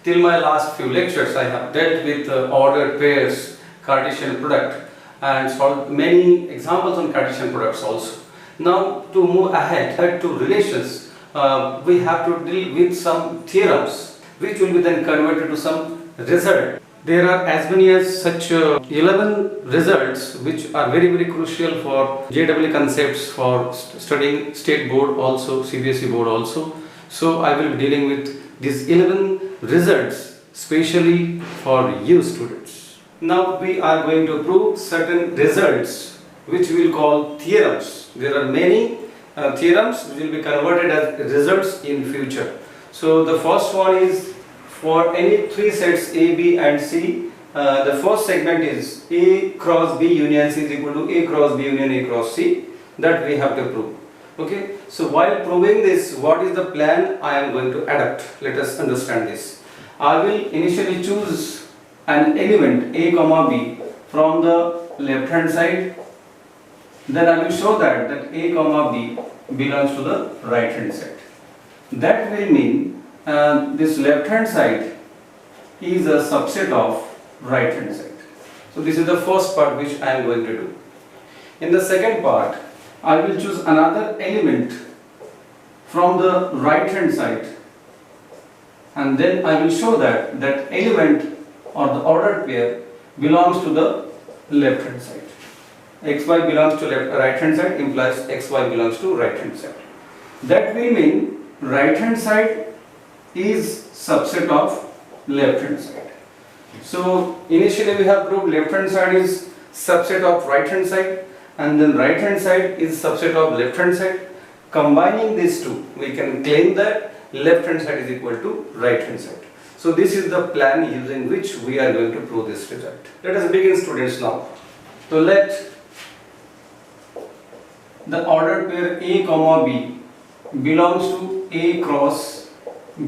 Till my last few lectures, I have dealt with ordered pairs, Cartesian product, and solved many examples on Cartesian products also. Now, to move ahead to relations, we have to deal with some theorems, which will be then converted to some result. There are as many as such 11 results which are very crucial for JEE concepts for studying state board also, CBSE board also. So I will be dealing with these 11 results specially for you students. Now we are going to prove certain results which we will call theorems. There are many theorems which will be converted as results in future. So the first one is for any three sets A, B and C, the first segment is A cross B union C is equal to A cross B union A cross C. That we have to prove. Okay. So while proving this, what is the plan I am going to adapt? Let us understand this. I will initially choose an element A comma B from the left hand side. Then I will show that A comma B belongs to the right hand side. That will mean this left hand side is a subset of right hand side. So this is the first part which I am going to do. In the second part, I will choose another element from the right hand side, and then I will show that element or the ordered pair belongs to the left hand side. XY belongs to right hand side implies XY belongs to right hand side. That will mean right hand side is subset of left hand side. So initially we have proved left hand side is subset of right hand side, and then right hand side is subset of left hand side. Combining these two, we can claim that left hand side is equal to right hand side. So this is the plan using which we are going to prove this result. Let us begin, students, now. So let the ordered pair A comma B belongs to A cross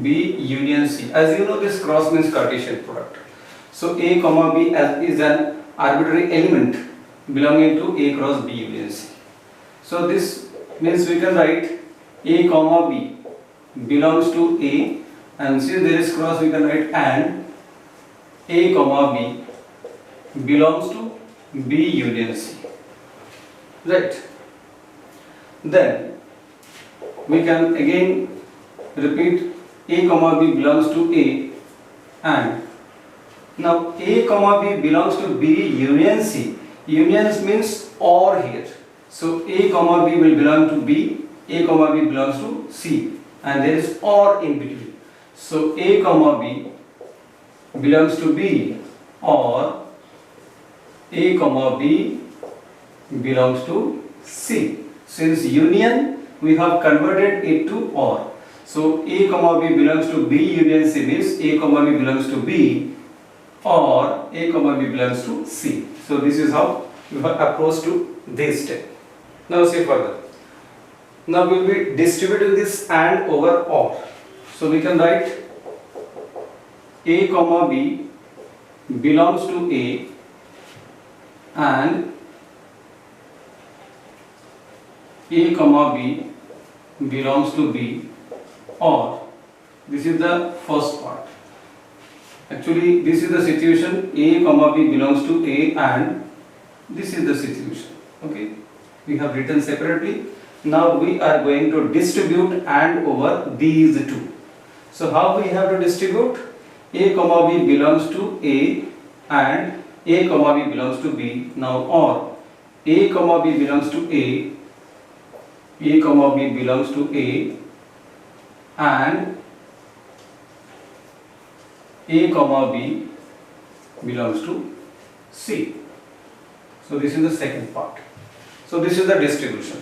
B union C. As you know, this cross means Cartesian product. So A comma B is an arbitrary element belonging to A cross B union C. So this means we can write A comma B belongs to A, and since there is cross we can write and A comma B belongs to B union C. Right. Then we can again repeat A comma B belongs to A, and now A comma B belongs to B union C. Unions means OR here. So A comma B will belong to B, A comma B belongs to C, and there is OR in between. So A comma B belongs to B, or A comma B belongs to C. Since union we have converted it to OR. So A comma B belongs to B union C means A comma B belongs to B, or A comma B belongs to C. So this is how you have approach to this step. Now see further. Now we will be distributing this AND over OR. So we can write A comma B belongs to A and A comma B belongs to B, or this is the first part. Actually this is the situation, A comma B belongs to A and this is the situation. Okay, we have written separately. Now we are going to distribute AND over these two. So how we have to distribute? A comma B belongs to A and A comma B belongs to B. Now or A comma B belongs to A comma B belongs to A, and A comma B belongs to C. So this is the second part. So this is the distribution.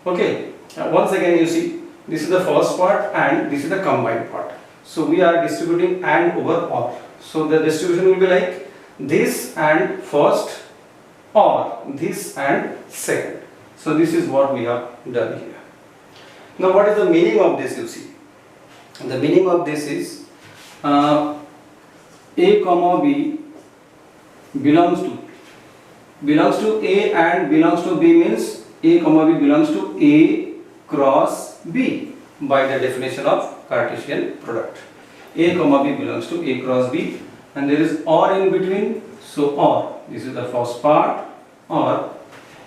Okay. Now once again you see, this is the first part and this is the combined part. So we are distributing AND over OR. So the distribution will be like this and first, or this and second. So this is what we have done here. Now what is the meaning of this, you see? The meaning of this is A comma B belongs to A and belongs to B means A comma B belongs to A cross B by the definition of Cartesian product. A comma B belongs to A cross B, and there is OR in between, so OR. This is the first part, OR.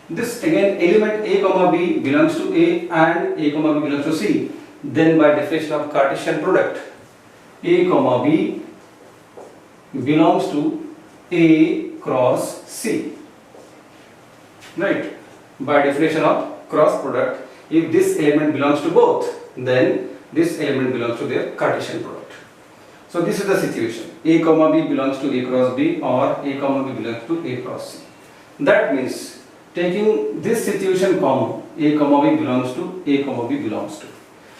This again element A comma B belongs to A and A comma B belongs to C. Then by definition of Cartesian product, A comma B belongs to A cross C. Right? By definition of cross product, if this element belongs to both, then this element belongs to their Cartesian product. So this is the situation. A comma B belongs to A cross B, or A comma B belongs to A cross C. That means taking this situation common, A comma B belongs to A comma B belongs to.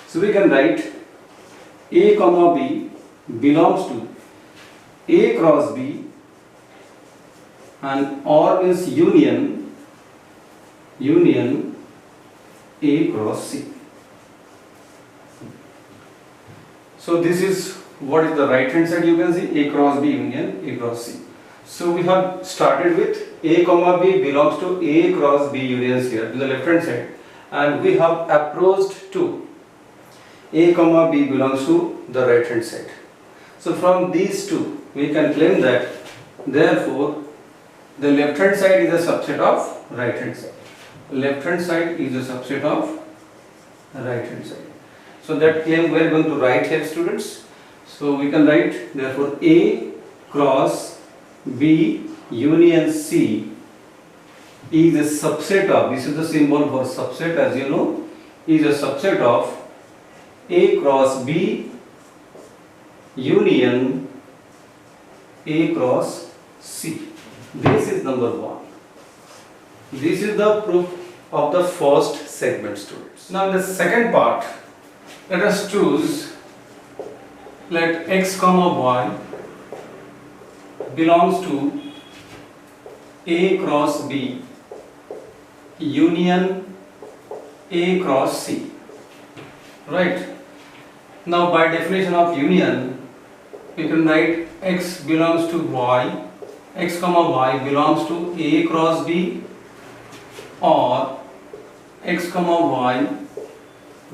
So we can write A comma B belongs to A cross B, and OR means union A cross C. So this is what is the right hand side, you can see A cross B union A cross C. So we have started with A comma B belongs to A cross B unions here to the left hand side, and we have approached to A comma B belongs to the right hand side. So from these two we can claim that therefore the left hand side is a subset of right hand side. Left hand side is a subset of right hand side. So that claim we are going to write here, students. So we can write therefore A cross B union C is a subset of, this is the symbol for subset, as you know, is a subset of A cross B union A cross C. This is number one. This is the proof of the first segment, students. Now in the second part, let us choose, let x comma y belongs to A cross B union A cross C. Right? Now by definition of union, we can write x belongs to y, x comma y belongs to A cross B, or x comma y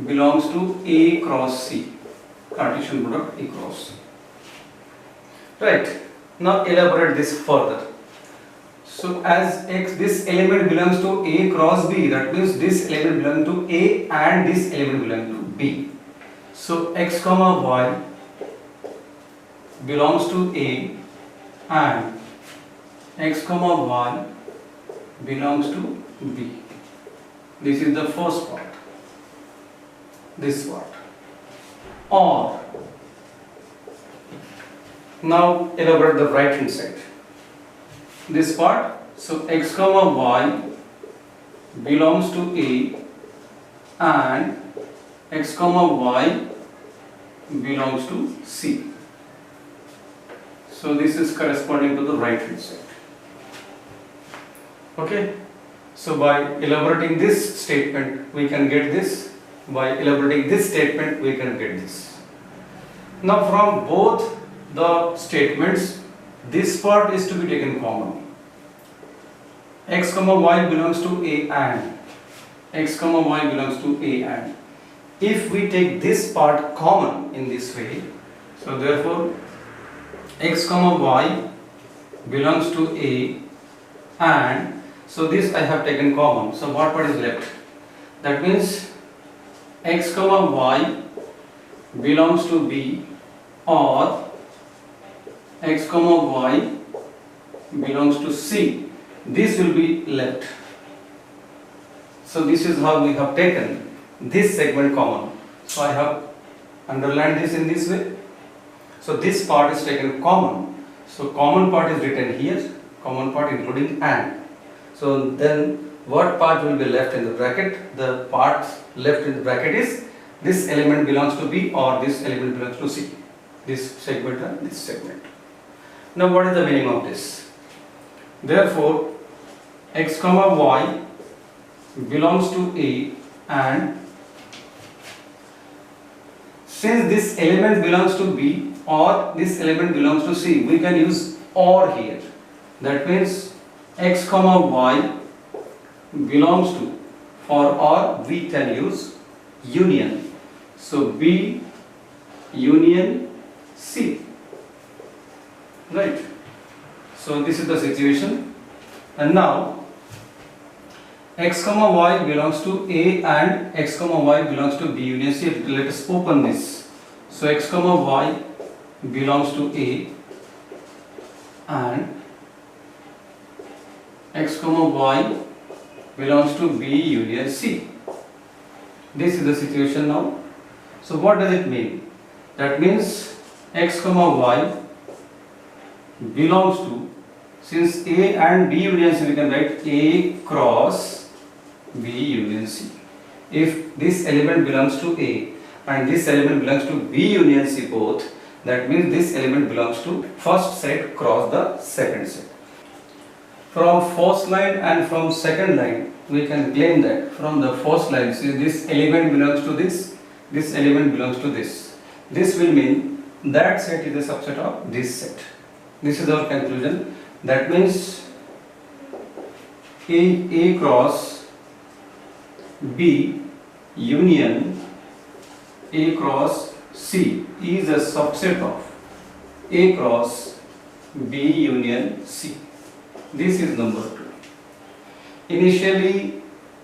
belongs to A cross C, Cartesian product A cross C. Right? Now elaborate this further. So as x, this element belongs to A cross B, that means this element belongs to A and this element belongs to B. So x comma y belongs to A and x comma y belongs to B. This is the first part. This part. Or now elaborate the right hand side. This part. So x comma y belongs to A and x comma y belongs to C. So this is corresponding to the right hand side. Okay. So by elaborating this statement we can get this. By elaborating this statement we can get this. Now from both the statements, this part is to be taken common. X comma y belongs to A and x comma y belongs to A and. If we take this part common in this way, so therefore x comma y belongs to A and, so this I have taken common. So what part is left? That means x comma y belongs to B, or x comma y belongs to C. This will be left. So this is how we have taken this segment common. So I have underlined this in this way. So this part is taken common. So common part is written here, common part including and. So then what part will be left in the bracket? The part left in the bracket is this element belongs to B or this element belongs to C. This segment and this segment. Now what is the meaning of this? Therefore x comma y belongs to A and since this element belongs to B or this element belongs to C, we can use OR here. That means x comma y belongs to, for OR we can use union. So B union C. Right. So this is the situation. And now x comma y belongs to A and x comma y belongs to B union C. Let us open this. So x comma y belongs to A and x comma y belongs to B union C. This is the situation now. So what does it mean? That means x comma y belongs to, since A and B union C, we can write A cross B union C. If this element belongs to A and this element belongs to B union C both, that means this element belongs to first set cross the second set. From first line and from second line, we can claim that from the first line, see, this element belongs to this element belongs to this. This will mean that set is a subset of this set. This is our conclusion. That means A cross B union A cross C is a subset of A cross B union C. This is number 2. Initially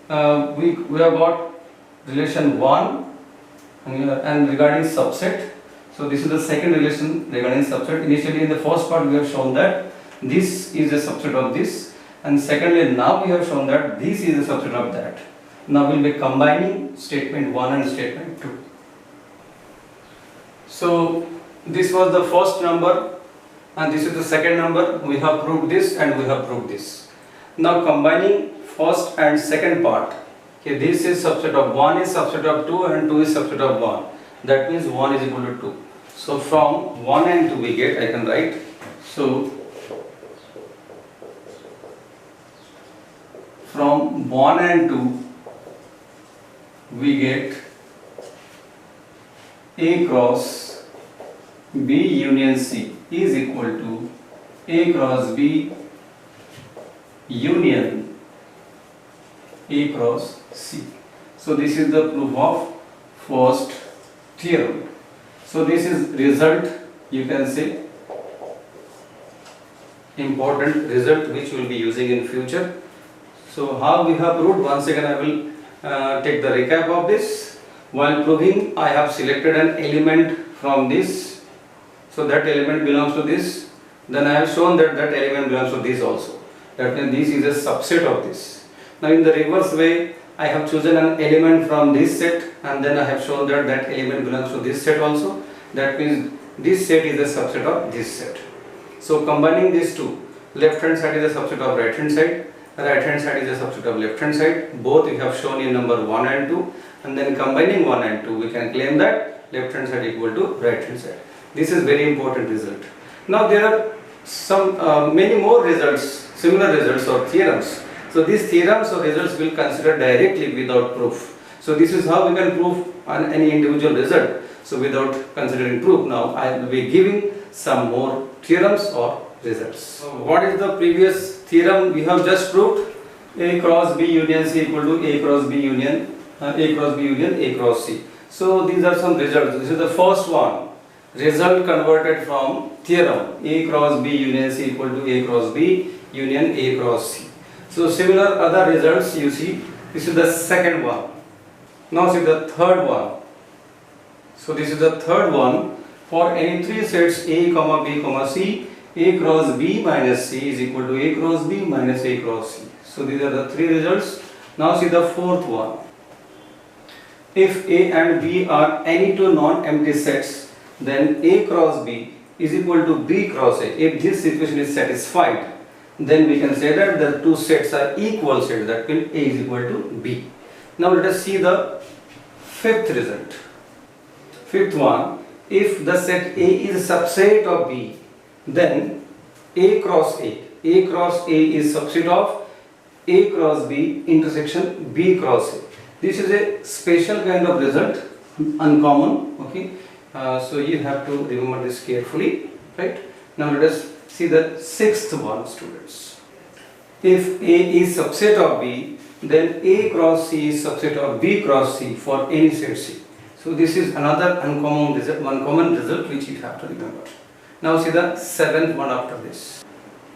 we have got relation 1 and regarding subset. So this is the second relation regarding subset. Initially in the first part we have shown that this is a subset of this, and secondly now we have shown that this is a subset of that. Now we will be combining statement 1 and statement 2. So this was the first number and this is the second number. We have proved this and we have proved this. Now combining first and second part. Okay, this is subset of 1 is subset of 2 and 2 is subset of 1. That means 1 is equal to 2. So from 1 and 2 we get, I can write. So from 1 and 2 we get A cross B union C is equal to A cross B union A cross C. So this is the proof of first theorem. So this is result, you can say, important result which we will be using in future. So how we have proved, once again I will take the recap of this. While proving, I have selected an element from this, so that element belongs to this. Then I have shown that that element belongs to this also. That means this is a subset of this. Now in the reverse way, I have chosen an element from this set and then I have shown that that element belongs to this set also. That means this set is a subset of this set. So combining these two, left hand side is a subset of right hand side, right hand side is a subset of left hand side. Both we have shown in number 1 and 2, and then combining 1 and 2 we can claim that left hand side equal to right hand side. This is very important result. Now there are some many more results, similar results or theorems. So these theorems or results will consider directly without proof. So this is how we can prove on any individual result. So without considering proof, now I will be giving some more theorems or results. So what is the previous theorem we have just proved? A cross B union C equal to A cross B union A cross C. So these are some results. This is the first one. Result converted from theorem A cross B union C equal to A cross B union A cross C. So similar other results you see. This is the second one. Now see the third one. So this is the third one. For any three sets A comma B comma C, A cross B minus C is equal to A cross B minus A cross C. So these are the three results. Now see the fourth one. If A and B are any two non-empty sets, then A cross B is equal to B cross A. If this equation is satisfied, then we can say that the two sets are equal sets. That means A is equal to B. Now let us see the fifth result. Fifth one, if the set A is a subset of B, then A cross A is subset of A cross B intersection B cross A. This is a special kind of result, uncommon. Okay, so you have to remember this carefully, right? Now let us see the sixth one, students. If A is subset of B, then A cross C is subset of B cross C for any set C. So this is another uncommon result, one common result which you have to remember. Now see the seventh one after this.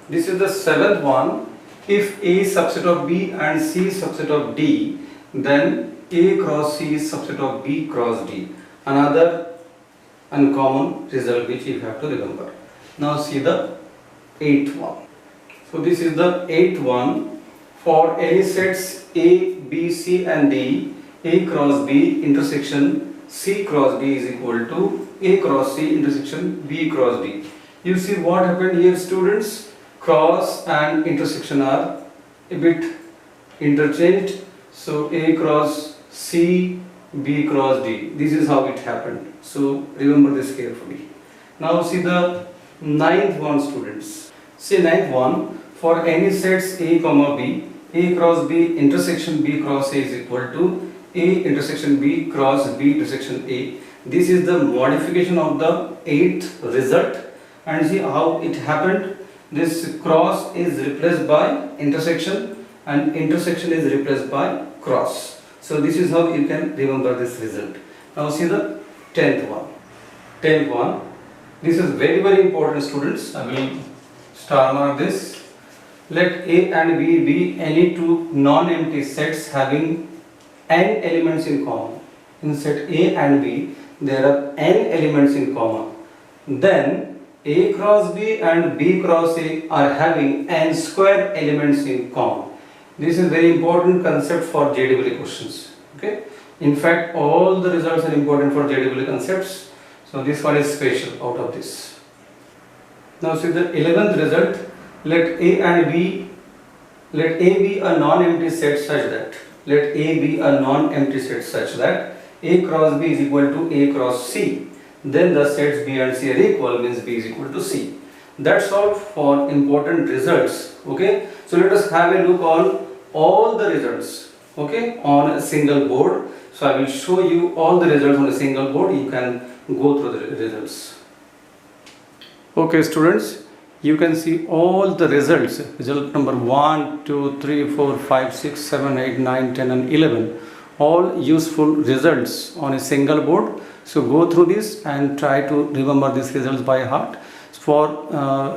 This is the seventh one. If A is subset of B and C is subset of D, then A cross C is subset of B cross D. Another uncommon result which you have to remember. Now see the eighth one. So this is the eighth one. For any sets A, B, C and D, A cross B intersection C cross D is equal to A cross C intersection B cross D. You see what happened here, students? Cross and intersection are a bit interchanged. So A cross C, B cross D. This is how it happened. So remember this carefully. Now see the ninth one, students. See ninth one. For any sets A comma B, A cross B intersection B cross A is equal to A intersection B cross B intersection A. This is the modification of the eighth result, and see how it happened. This cross is replaced by intersection and intersection is replaced by cross. So this is how you can remember this result. Now see the 10th one. 10th one. This is very, very important, students. I will star mark this. Let A and B be any two non-empty sets having n elements in common. In set A and B, there are n elements in common. Then A cross B and B cross A are having n square elements in common. This is very important concept for JEE questions. Okay. In fact, all the results are important for JEE concepts. So this one is special out of this. Now see the 11th result. Let A be a non-empty set such that A cross B is equal to A cross C. Then the sets B and C are equal, means B is equal to C. That's all for important results. Okay. So let us have a look on all the results. Okay, on a single board. So I will show you all the results on a single board. You can go through the results. Okay, students. You can see all the results. Result number 1, 2, 3, 4, 5, 6, 7, 8, 9, 10 and 11. All useful results on a single board. So go through this and try to remember these results by heart. For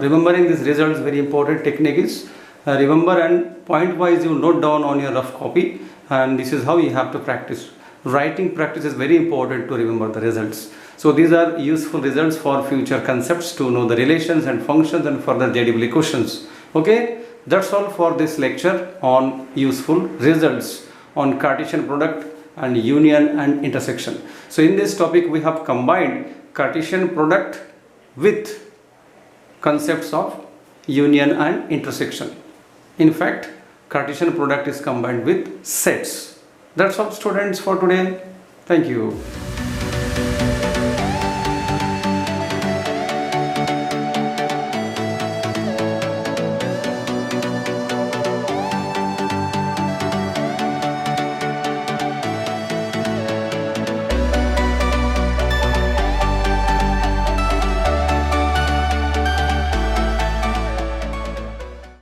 remembering these results, very important technique is remember and point wise you note down on your rough copy, and this is how you have to practice. Writing practice is very important to remember the results. So these are useful results for future concepts to know the relations and functions and further JEE questions. Okay, that's all for this lecture on useful results on Cartesian product and union and intersection. So in this topic we have combined Cartesian product with concepts of union and intersection. In fact, Cartesian product is combined with sets. That's all, students, for today. Thank you.